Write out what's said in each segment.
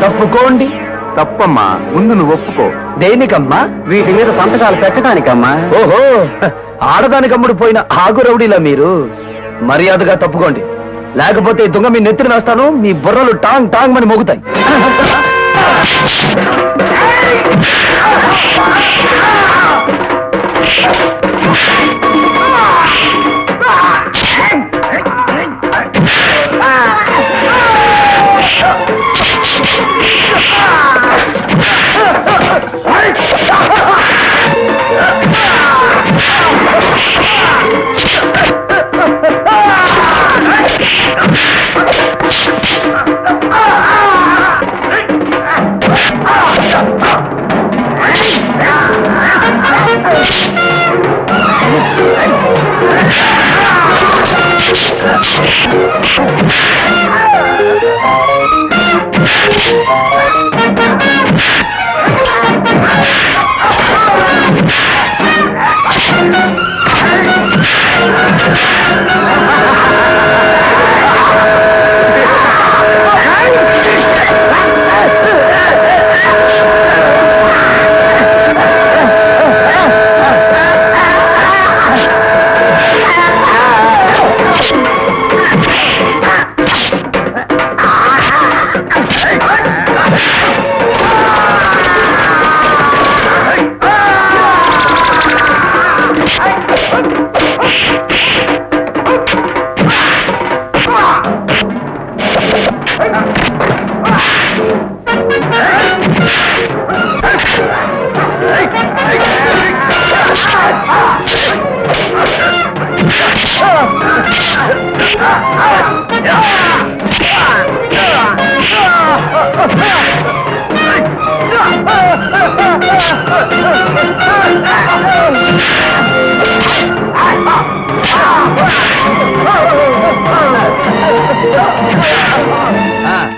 తప్పుకోండి. తప్పమ్మా, ముందు నువ్వు ఒప్పుకో. దేనికమ్మా? వీటి మీద సంతకాలు పెట్టడానికమ్మా. ఓహో, ఆడదానికి అమ్ముడు పోయిన ఆగురవుడిలా మీరు. మర్యాదగా తప్పుకోండి, లేకపోతే దొంగ మీ నెత్తిన వేస్తాను. మీ బుర్రలు టాంగ్ టాంగ్ అని మోగుతాయి.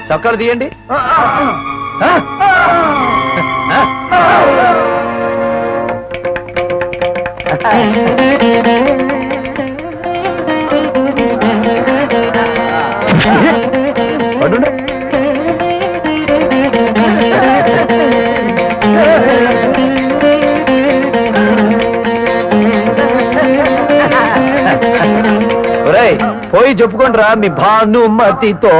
చొక్కాలు తీయండి. పోయి చెప్పుకోండి రా మీ భానుమతితో.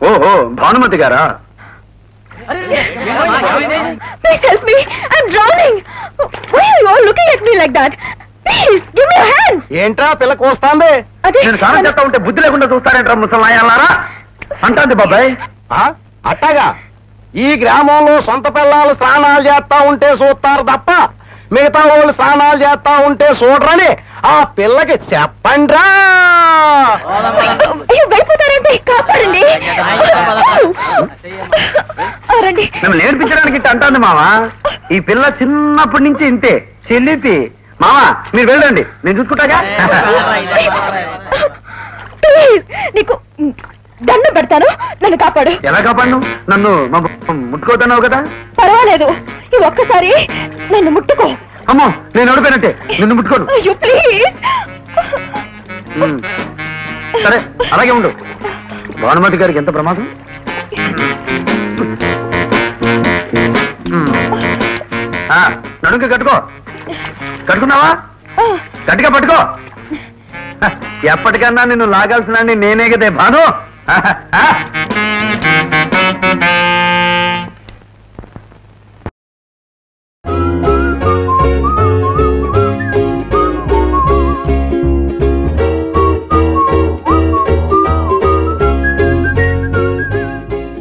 ఓహో, భానుమతి గారా? Please help me. I'm drowning. Why are you all looking at me like that? Please, give me your hands. ఏంట్రా పిల్ల కోస్తాంది? నేను స్నానం చేస్తా ఉంటే బుద్ధి లేకుండా చూస్తారేంట్రా ముసలాయాలారా అంటాంది బాబాయ్. అట్టాగా ఈ గ్రామంలో సొంత పిల్లలు స్నానాలు చేస్తా ఉంటే చూస్తారు తప్ప మిగతా వాళ్ళు స్నానాలు చేస్తా ఉంటే చూడరని ఆ పిల్లకి చెప్పండ్రా. వెళ్ళిపోతారంటే కాపాడండి. నన్ను నేర్పించడానికి ఇట్ట అంటాంది మావా. ఈ పిల్ల చిన్నప్పటి నుంచి ఇంతే చెల్లిపి. మావా మీరు వెళ్ళండి, నేను చూసుకుంటాగా. నీకు దండం పెడతాను, నన్ను కాపాడు. ఎలా కాపాడు? నన్ను ముట్టుకోతున్నావు కదా. పర్వాలేదు, ఈ ఒక్కసారి నన్ను ముట్టుకో. అమ్మో, నేను ఓడిపోయినట్టే, నిన్ను ముట్టుకోను. ప్లీజ్. సరే అలాగే ఉండు. భానుమతి గారికి ఎంత ప్రమాదం. నడుంకి కట్టుకో. కట్టుకున్నావా? గట్టిగా పట్టుకో. ఎప్పటికన్నా నిన్ను లాగాల్సిన నేనే కదే భాను.